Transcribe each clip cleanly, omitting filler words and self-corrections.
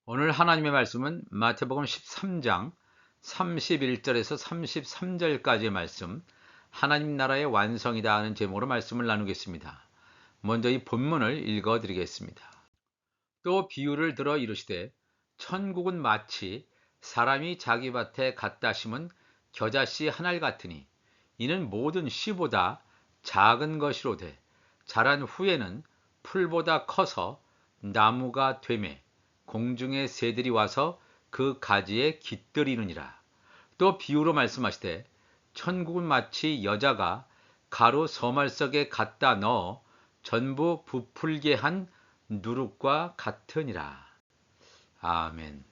오늘 하나님의 말씀은 마태복음 13장 31절에서 33절까지의 말씀, 하나님 나라의 완성이다 하는 제목으로 말씀을 나누겠습니다. 먼저 이 본문을 읽어 드리겠습니다. 또 비유를 들어 이르시되 천국은 마치 사람이 자기 밭에 갖다 심은 겨자씨 한 알 같으니 이는 모든 씨보다 작은 것이로되 자란 후에는 풀보다 커서 나무가 되매 공중의 새들이 와서 그 가지에 깃들이느니라. 또 비유로 말씀하시되 천국은 마치 여자가 가루 서말석에 갖다 넣어 전부 부풀게 한 누룩과 같으니라. 아멘.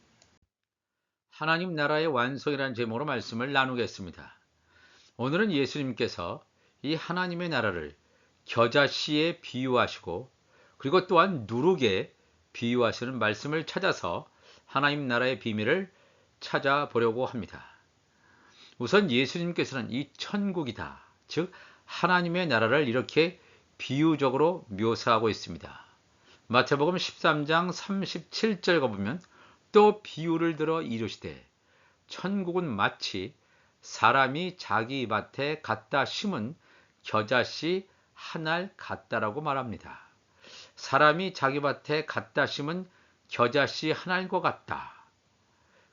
하나님 나라의 완성이라는 제목으로 말씀을 나누겠습니다. 오늘은 예수님께서 이 하나님의 나라를 겨자씨에 비유하시고 그리고 또한 누룩에 비유하시는 말씀을 찾아서 하나님 나라의 비밀을 찾아보려고 합니다. 우선 예수님께서는 이 천국이다, 즉 하나님의 나라를 이렇게 비유적으로 묘사하고 있습니다. 마태복음 13장 37절 가보면 또 비유를 들어 이르시되 천국은 마치 사람이 자기 밭에 갖다 심은 겨자씨 한 알 같다라고 말합니다. 사람이 자기 밭에 갖다 심은 겨자씨 한 알과 같다.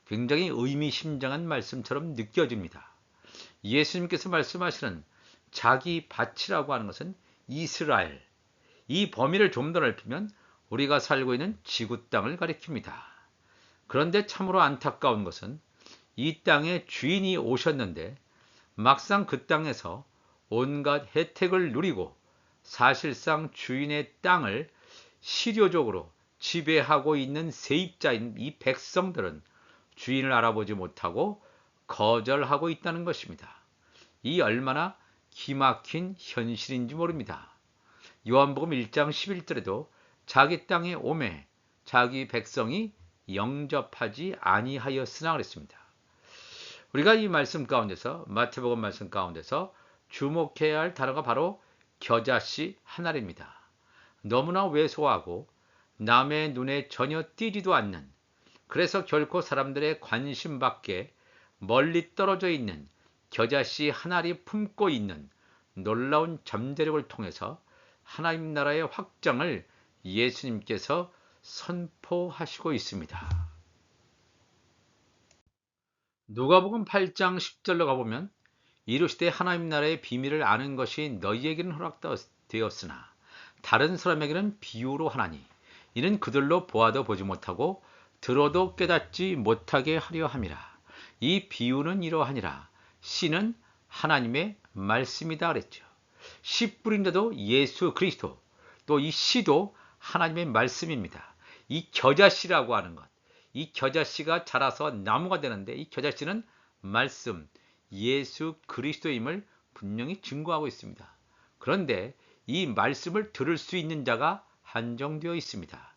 굉장히 의미심장한 말씀처럼 느껴집니다. 예수님께서 말씀하시는 자기 밭이라고 하는 것은 이스라엘, 이 범위를 좀 더 넓히면 우리가 살고 있는 지구 땅을 가리킵니다. 그런데 참으로 안타까운 것은 이 땅의 주인이 오셨는데 막상 그 땅에서 온갖 혜택을 누리고 사실상 주인의 땅을 실효적으로 지배하고 있는 세입자인 이 백성들은 주인을 알아보지 못하고 거절하고 있다는 것입니다. 이 얼마나 기막힌 현실인지 모릅니다. 요한복음 1장 11절에도 자기 땅에 오매 자기 백성이 영접하지 아니하였으나 그랬습니다. 우리가 이 말씀 가운데서, 마태복음 말씀 가운데서 주목해야 할 단어가 바로 겨자씨 한 알입니다. 너무나 왜소하고 남의 눈에 전혀 띄지도 않는, 그래서 결코 사람들의 관심 밖에 멀리 떨어져 있는 겨자씨 한 알이 품고 있는 놀라운 잠재력을 통해서 하나님 나라의 확장을 예수님께서 선포하시고 있습니다. 누가복음 8장 10절로 가보면 이르시되 하나님 나라의 비밀을 아는 것이 너희에게는 허락되었으나 다른 사람에게는 비유로 하나니 이는 그들로 보아도 보지 못하고 들어도 깨닫지 못하게 하려 함이라. 이 비유는 이러하니라. 씨는 하나님의 말씀이다 그랬죠. 씨 뿌린 자도 예수 그리스도, 또 이 씨도 하나님의 말씀입니다. 이 겨자씨라고 하는 것, 이 겨자씨가 자라서 나무가 되는데 이 겨자씨는 말씀, 예수 그리스도임을 분명히 증거하고 있습니다. 그런데 이 말씀을 들을 수 있는 자가 한정되어 있습니다.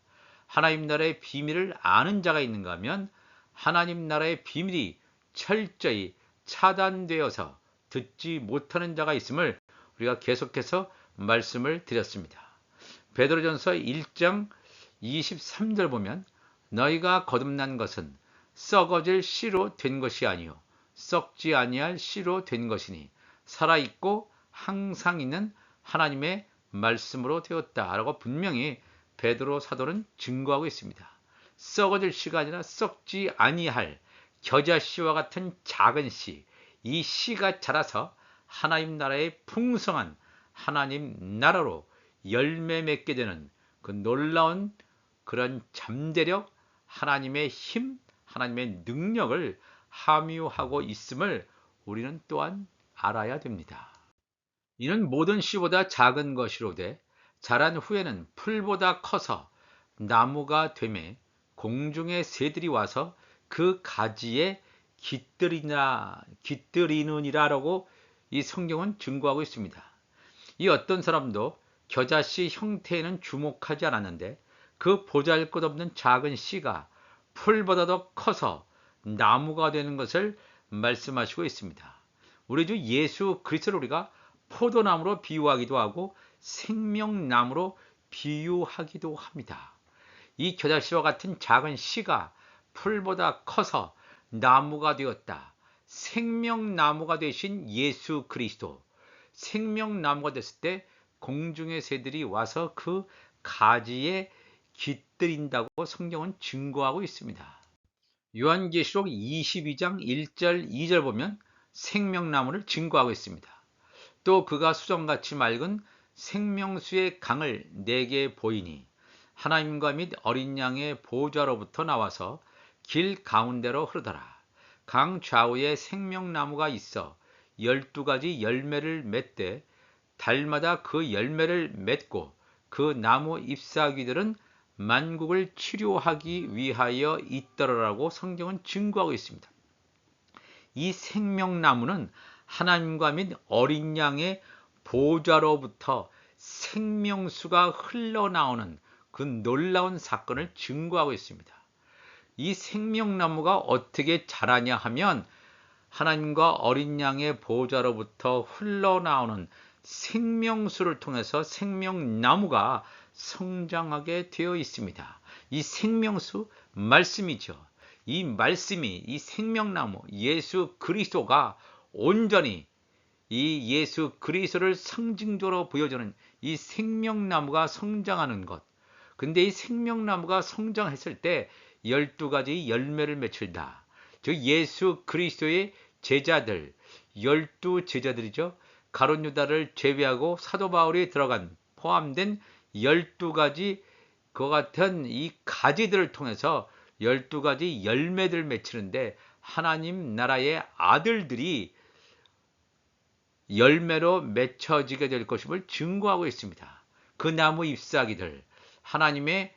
하나님 나라의 비밀을 아는 자가 있는가 하면 하나님 나라의 비밀이 철저히 차단되어서 듣지 못하는 자가 있음을 우리가 계속해서 말씀을 드렸습니다. 베드로전서 1장 23절 보면 너희가 거듭난 것은 썩어질 씨로 된 것이 아니요 썩지 아니할 씨로 된 것이니 살아있고 항상 있는 하나님의 말씀으로 되었다라고 분명히 베드로 사도는 증거하고 있습니다. 썩어질 씨가 아니라 썩지 아니할 겨자씨와 같은 작은 씨, 이 씨가 자라서 하나님 나라의 풍성한 하나님 나라로 열매 맺게 되는 그 놀라운 그런 잠재력, 하나님의 힘, 하나님의 능력을 함유하고 있음을 우리는 또한 알아야 됩니다. 이는 모든 씨보다 작은 것이로되 자란 후에는 풀보다 커서 나무가 되매 공중의 새들이 와서 그 가지에 깃들이느니라라고 이 성경은 증거하고 있습니다. 이 어떤 사람도 겨자씨 형태에는 주목하지 않았는데 그 보잘것없는 작은 씨가 풀보다도 커서 나무가 되는 것을 말씀하시고 있습니다. 우리 주 예수 그리스도를 우리가 포도나무로 비유하기도 하고 생명나무로 비유하기도 합니다. 이 겨자씨와 같은 작은 씨가 풀보다 커서 나무가 되었다. 생명나무가 되신 예수 그리스도. 생명나무가 됐을 때 공중의 새들이 와서 그 가지에 깃들인다고 성경은 증거하고 있습니다. 요한계시록 22장 1절 2절 보면 생명나무를 증거하고 있습니다. 또 그가 수정같이 맑은 생명수의 강을 내게 보이니 하나님과 및 어린 양의 보좌로부터 나와서 길 가운데로 흐르더라. 강 좌우에 생명나무가 있어 12가지 열매를 맺되 달마다 그 열매를 맺고 그 나무 잎사귀들은 만국을 치료하기 위하여 있더라라고 성경은 증거하고 있습니다. 이 생명나무는 하나님과 및 어린 양의 보좌로부터 생명수가 흘러나오는 그 놀라운 사건을 증거하고 있습니다. 이 생명나무가 어떻게 자라냐 하면 하나님과 어린 양의 보좌로부터 흘러나오는 생명수를 통해서 생명나무가 성장하게 되어 있습니다. 이 생명수 말씀이죠. 이 말씀이 이 생명나무 예수 그리스도가 온전히 이 예수 그리스도를 상징적으로 보여주는 이 생명나무가 성장하는 것. 근데 이 생명나무가 성장했을 때 12가지 열매를 맺힌다. 즉 예수 그리스도의 제자들, 12제자들이죠. 가룟 유다를 제외하고 사도 바울이 들어간 포함된 12가지 그 같은 이 가지들을 통해서 12가지 열매들을 맺히는데 하나님 나라의 아들들이 열매로 맺혀지게 될 것임을 증거하고 있습니다. 그 나무 잎사귀들, 하나님의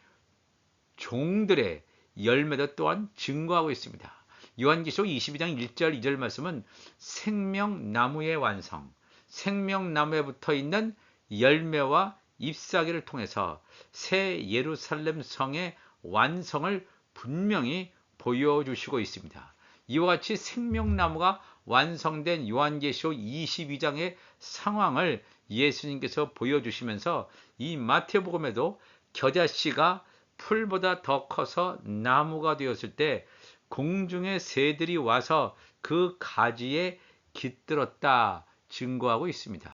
종들의 열매도 또한 증거하고 있습니다. 요한계시록 22장 1절 2절 말씀은 생명나무의 완성, 생명나무에 붙어있는 열매와 잎사귀를 통해서 새 예루살렘 성의 완성을 분명히 보여주시고 있습니다. 이와 같이 생명나무가 완성된 요한계시록 22장의 상황을 예수님께서 보여주시면서 이 마태복음에도 겨자씨가 풀보다 더 커서 나무가 되었을 때 공중의 새들이 와서 그 가지에 깃들었다 증거하고 있습니다.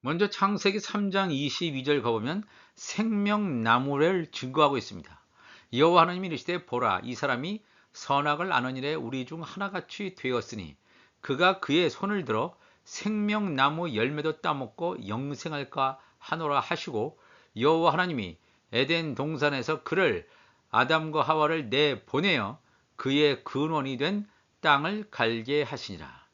먼저 창세기 3장 22절 가보면 생명나무를 증거하고 있습니다. 여호와 하나님이 이르시되 보라 이 사람이 선악을 아는 일에 우리 중 하나같이 되었으니 그가 그의 손을 들어 생명나무 열매도 따먹고 영생할까 하노라 하시고 여호와 하나님이 에덴 동산에서 그를 아담과 하와를 내보내어 그의 근원이 된 땅을 갈게 하시니라.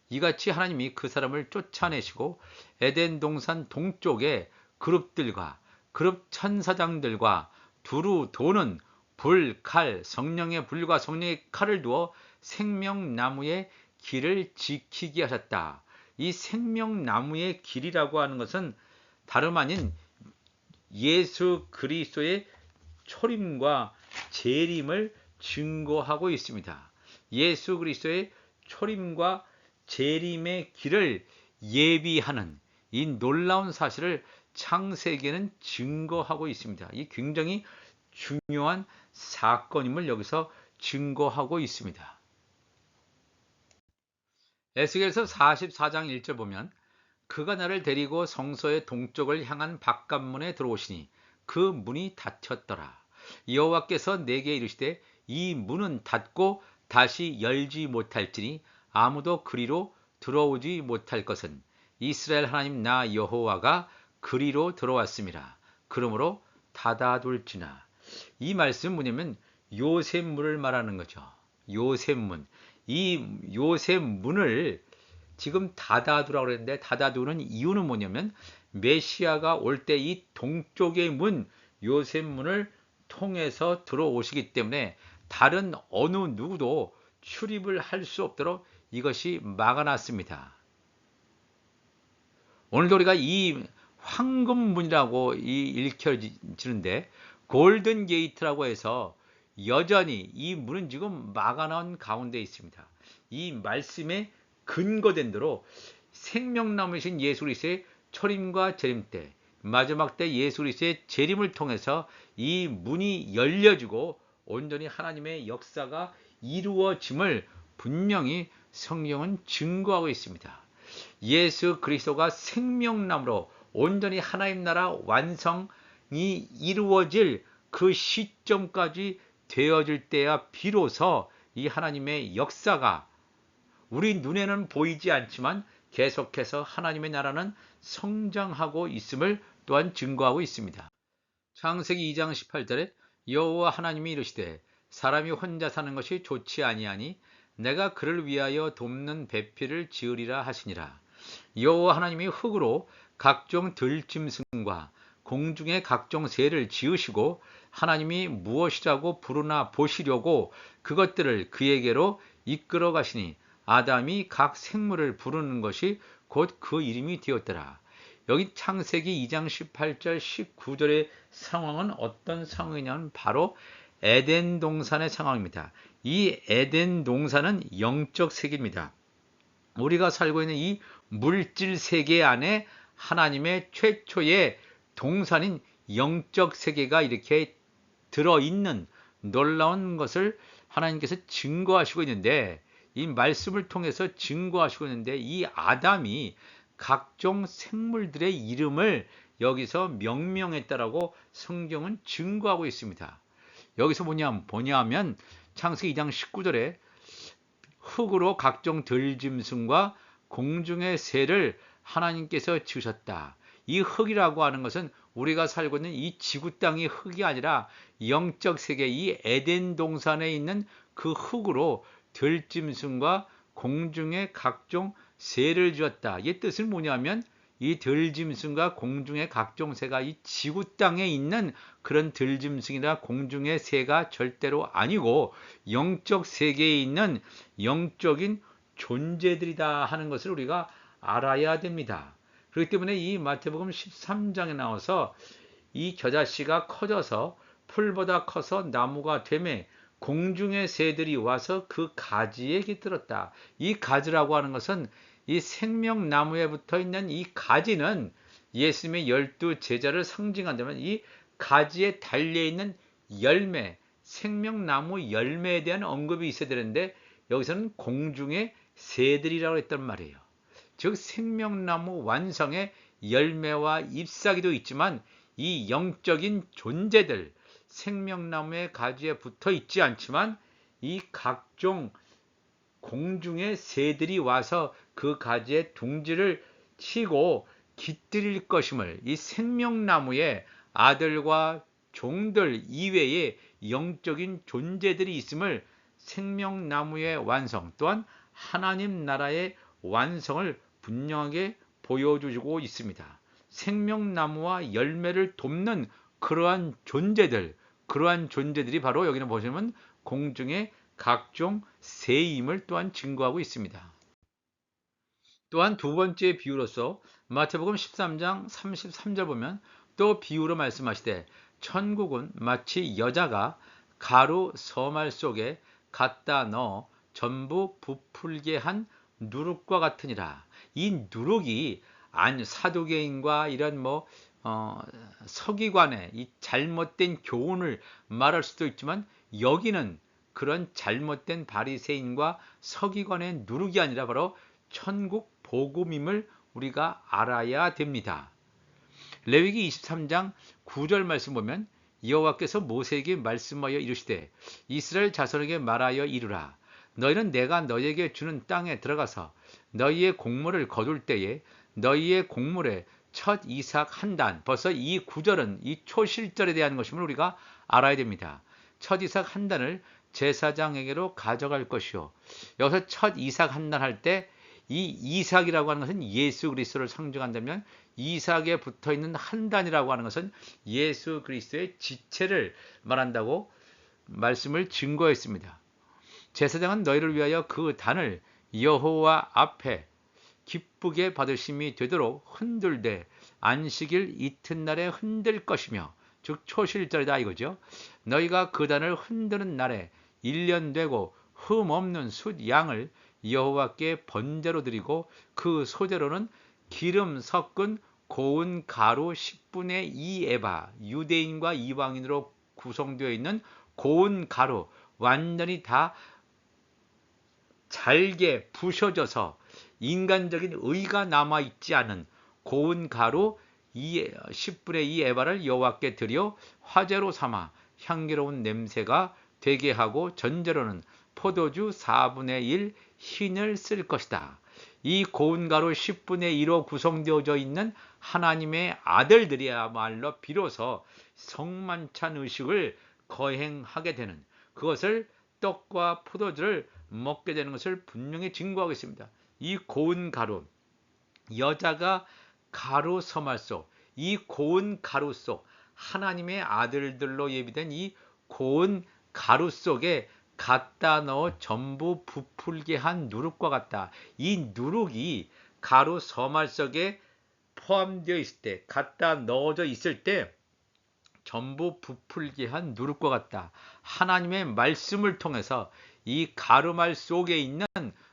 이같이 하나님이 그 사람을 쫓아내시고 에덴 동산 동쪽에 그룹들과 그룹 천사장들과 두루 도는 불, 칼, 성령의 불과 성령의 칼을 두어 생명나무의 길을 지키게 하셨다. 이 생명나무의 길이라고 하는 것은 다름 아닌 예수 그리스도의 초림과 재림을 증거하고 있습니다. 예수 그리스도의 초림과 재림의 길을 예비하는 이 놀라운 사실을 창세기에는 증거하고 있습니다. 이 굉장히 중요한 사건임을 여기서 증거하고 있습니다. 에스겔서 44장 1절 보면 그가 나를 데리고 성소의 동쪽을 향한 바깥문에 들어오시니 그 문이 닫혔더라. 여호와께서 내게 이르시되 이 문은 닫고 다시 열지 못할지니 아무도 그리로 들어오지 못할 것은 이스라엘 하나님 나 여호와가 그리로 들어왔음이라. 그러므로 닫아둘지나. 이 말씀은 뭐냐면 요셉문을 말하는 거죠. 요셉문. 이 요셉문을 지금 닫아두라고 그랬는데 닫아두는 이유는 뭐냐면 메시아가 올 때 이 동쪽의 문 요셉문을 통해서 들어오시기 때문에 다른 어느 누구도 출입을 할 수 없도록 이것이 막아놨습니다. 오늘도 우리가 이 황금문이라고 읽혀지는데 골든 게이트라고 해서 여전히 이 문은 지금 막아놓은 가운데 있습니다. 이 말씀에 근거된 대로 생명나무이신 예수 그리스도의 초림과 재림 때 마지막 때 예수 그리스도의 재림을 통해서 이 문이 열려지고 온전히 하나님의 역사가 이루어짐을 분명히 성경은 증거하고 있습니다. 예수 그리스도가 생명나무로 온전히 하나님 나라 완성이 이루어질 그 시점까지 되어질 때야 비로소 이 하나님의 역사가 우리 눈에는 보이지 않지만 계속해서 하나님의 나라는 성장하고 있음을 또한 증거하고 있습니다. 창세기 2장 18절에 여호와 하나님이 이르시되 사람이 혼자 사는 것이 좋지 아니하니 내가 그를 위하여 돕는 배필을 지으리라 하시니라. 여호와 하나님이 흙으로 각종 들짐승과 공중의 각종 새를 지으시고 하나님이 무엇이라고 부르나 보시려고 그것들을 그에게로 이끌어 가시니 아담이 각 생물을 부르는 것이 곧 그 이름이 되었더라. 여기 창세기 2장 18절 19절의 상황은 어떤 상황이냐면 바로 에덴 동산의 상황입니다. 이 에덴 동산은 영적 세계입니다. 우리가 살고 있는 이 물질 세계 안에 하나님의 최초의 동산인 영적 세계가 이렇게 들어있는 놀라운 것을 하나님께서 증거하시고 있는데 이 말씀을 통해서 증거하시고 있는데 이 아담이 각종 생물들의 이름을 여기서 명명했다라고 성경은 증거하고 있습니다. 여기서 뭐냐면 창세기 2장 19절에 흙으로 각종 들짐승과 공중의 새를 하나님께서 지으셨다. 이 흙이라고 하는 것은 우리가 살고 있는 이 지구 땅의 흙이 아니라 영적 세계 이 에덴 동산에 있는 그 흙으로 들짐승과 공중의 각종 새를 지었다. 이 뜻은 뭐냐면 이 들짐승과 공중의 각종 새가 이 지구 땅에 있는 그런 들짐승이나 공중의 새가 절대로 아니고 영적 세계에 있는 영적인 존재들이다 하는 것을 우리가 알아야 됩니다. 그렇기 때문에 이 마태복음 13장에 나와서 이 겨자씨가 커져서 풀보다 커서 나무가 되매 공중의 새들이 와서 그 가지에 깃들었다. 이 가지라고 하는 것은 이 생명나무에 붙어 있는 이 가지는 예수님의 12제자를 상징한다면 이 가지에 달려있는 열매, 생명나무 열매에 대한 언급이 있어야 되는데 여기서는 공중의 새들이라고 했단 말이에요. 즉 생명나무 완성의 열매와 잎사귀도 있지만 이 영적인 존재들, 생명나무의 가지에 붙어 있지 않지만 이 각종 공중의 새들이 와서 그 가지에 둥지를 치고 깃들일 것임을 이 생명나무의 아들과 종들 이외에 영적인 존재들이 있음을 생명나무의 완성 또한 하나님 나라의 완성을 분명하게 보여주고 있습니다. 생명나무와 열매를 돕는 그러한 존재들이 바로 여기는 보시면 공중의 각종 새임을 또한 증거하고 있습니다. 또한 두 번째 비유로서 마태복음 13장 33절 보면 또 비유로 말씀하시되 천국은 마치 여자가 가루 서말 속에 갖다 넣어 전부 부풀게 한 누룩과 같으니라. 이 누룩이 사두개인과 이런 서기관의 이 잘못된 교훈을 말할 수도 있지만 여기는 그런 잘못된 바리새인과 서기관의 누룩이 아니라 바로 천국 복음임을 우리가 알아야 됩니다. 레위기 23장 9절 말씀 보면 여호와께서 모세에게 말씀하여 이르시되 이스라엘 자손에게 말하여 이르라. 너희는 내가 너희에게 주는 땅에 들어가서 너희의 곡물을 거둘 때에 너희의 곡물에 첫 이삭 한 단, 벌써 이 구절은 이 초실절에 대한 것임을 우리가 알아야 됩니다. 첫 이삭 한 단을 제사장에게로 가져갈 것이요. 여기서 첫 이삭 한 단 할 때 이 이삭이라고 하는 것은 예수 그리스도를 상징한다면 이삭에 붙어 있는 한 단이라고 하는 것은 예수 그리스도의 지체를 말한다고 말씀을 증거했습니다. 제사장은 너희를 위하여 그 단을 여호와 앞에 기쁘게 받으심이 되도록 흔들되 안식일 이튿날에 흔들 것이며 즉 초실절이다 이거죠. 너희가 그 단을 흔드는 날에 1년 되고 흠 없는 숫 양을 여호와께 번제로 드리고 그 소재로는 기름 섞은 고운 가루 10분의 2 에바, 유대인과 이방인으로 구성되어 있는 고운 가루, 완전히 다 잘게 부셔져서 인간적인 의가 남아있지 않은 고운 가루 10분의 2 에바를 여호와께 드려 화제로 삼아 향기로운 냄새가 되게 하고 전제로는 포도주 4분의 1 흰을 쓸 것이다. 이 고운 가루 10분의 1로 구성되어져 있는 하나님의 아들들이야말로 비로소 성만찬 의식을 거행하게 되는, 그것을 떡과 포도주를 먹게 되는 것을 분명히 증거하고 있습니다. 이 고운 가루, 여자가 가루 서말 속, 이 고운 가루 속, 하나님의 아들들로 예비된 이 고운 가루 속에 갖다 넣어 전부 부풀게 한 누룩과 같다. 이 누룩이 가루 서말 속에 포함되어 있을 때, 갖다 넣어져 있을 때 전부 부풀게 한 누룩과 같다. 하나님의 말씀을 통해서 이 가루말 속에 있는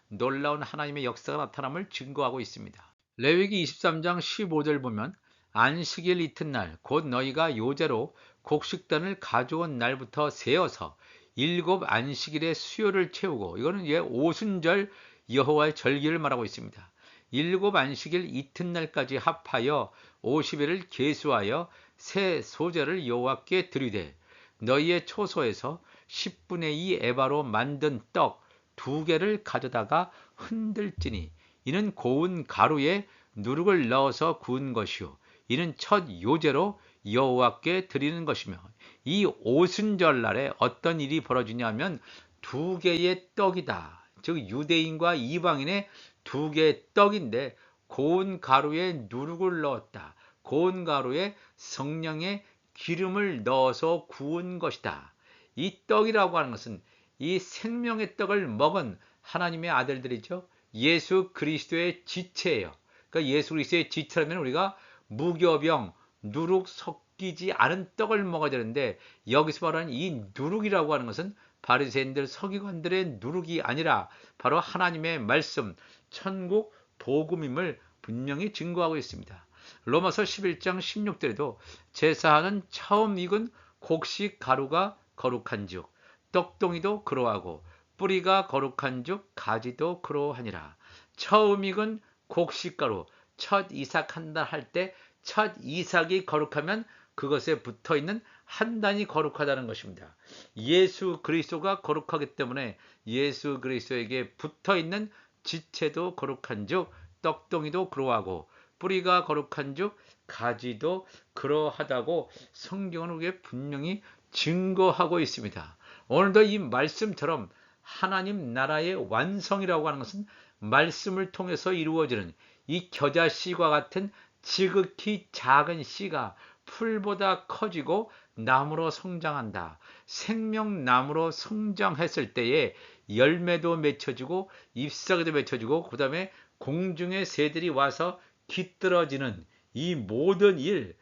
놀라운 하나님의 역사가 나타남을 증거하고 있습니다. 레위기 23장 15절 보면 안식일 이튿날 곧 너희가 요제로 곡식단을 가져온 날부터 세어서 7 안식일의 수요를 채우고, 이거는 오순절 여호와의 절기를 말하고 있습니다. 7 안식일 이튿날까지 합하여 50일을 계수하여 새 소제를 여호와께 드리되 너희의 초소에서 10분의 2 에바로 만든 떡 2개를 가져다가 흔들지니 이는 고운 가루에 누룩을 넣어서 구운 것이요 이는 첫 요제로 여호와께 드리는 것이며, 이 오순절 날에 어떤 일이 벌어지냐면 2개의 떡이다. 즉 유대인과 이방인의 2개의 떡인데 고운 가루에 누룩을 넣었다. 고운 가루에 성령의 기름을 넣어서 구운 것이다. 이 떡이라고 하는 것은 이 생명의 떡을 먹은 하나님의 아들들이죠. 예수 그리스도의 지체예요. 그러니까 예수 그리스도의 지체라면 우리가 무교병, 누룩 섞이지 않은 떡을 먹어야 되는데, 여기서 말하는 이 누룩이라고 하는 것은 바리새인들 서기관들의 누룩이 아니라 바로 하나님의 말씀, 천국 복음임을 분명히 증거하고 있습니다. 로마서 11장 16절에도 제사하는 처음 익은 곡식 가루가 거룩한즉 떡동이도 그러하고 뿌리가 거룩한즉 가지도 그러하니라. 처음 익은 곡식가루, 첫 이삭한다 할 때 첫 이삭이 거룩하면 그것에 붙어있는 한 단이 거룩하다는 것입니다. 예수 그리스도가 거룩하기 때문에 예수 그리스도에게 붙어있는 지체도 거룩한즉 떡동이도 그러하고 뿌리가 거룩한즉 가지도 그러하다고 성경은 우리에게 분명히 증거하고 있습니다. 오늘도 이 말씀처럼 하나님 나라의 완성이라고 하는 것은 말씀을 통해서 이루어지는 이 겨자씨와 같은 지극히 작은 씨가 풀보다 커지고 나무로 성장한다. 생명나무로 성장했을 때에 열매도 맺혀지고 잎사귀도 맺혀지고 그 다음에 공중의 새들이 와서 깃들어지는 이 모든 일,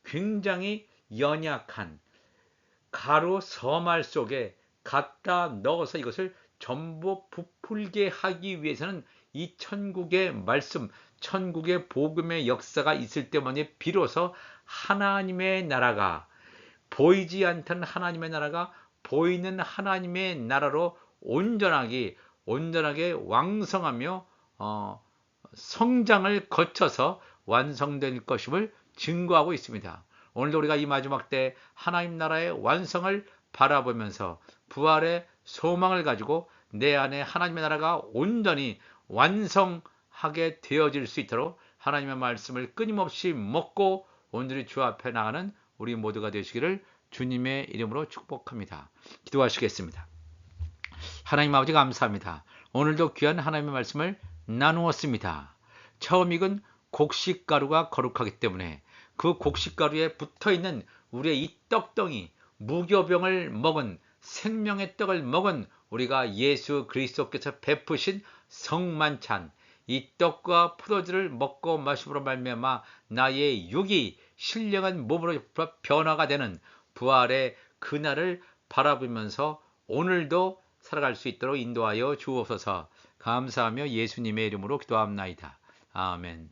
굉장히 연약한 가루 서말 속에 갖다 넣어서 이것을 전부 부풀게 하기 위해서는 이 천국의 말씀, 천국의 복음의 역사가 있을 때만이 비로소 하나님의 나라가, 보이지 않던 하나님의 나라가 보이는 하나님의 나라로 온전하게 왕성하며 성장을 거쳐서 완성된 것임을 증거하고 있습니다. 오늘도 우리가 이 마지막 때 하나님 나라의 완성을 바라보면서 부활의 소망을 가지고 내 안에 하나님의 나라가 온전히 완성하게 되어질 수 있도록 하나님의 말씀을 끊임없이 먹고 오늘의 주 앞에 나가는 우리 모두가 되시기를 주님의 이름으로 축복합니다. 기도하시겠습니다. 하나님 아버지 감사합니다. 오늘도 귀한 하나님의 말씀을 나누었습니다. 처음 익은 곡식가루가 거룩하기 때문에 그 곡식가루에 붙어있는 우리의 이 떡덩이, 무교병을 먹은 생명의 떡을 먹은 우리가 예수 그리스도께서 베푸신 성만찬, 이 떡과 포도주를 먹고 마심으로 말미암아 나의 육이 신령한 몸으로 변화가 되는 부활의 그날을 바라보면서 오늘도 살아갈 수 있도록 인도하여 주옵소서. 감사하며 예수님의 이름으로 기도합나이다. 아멘.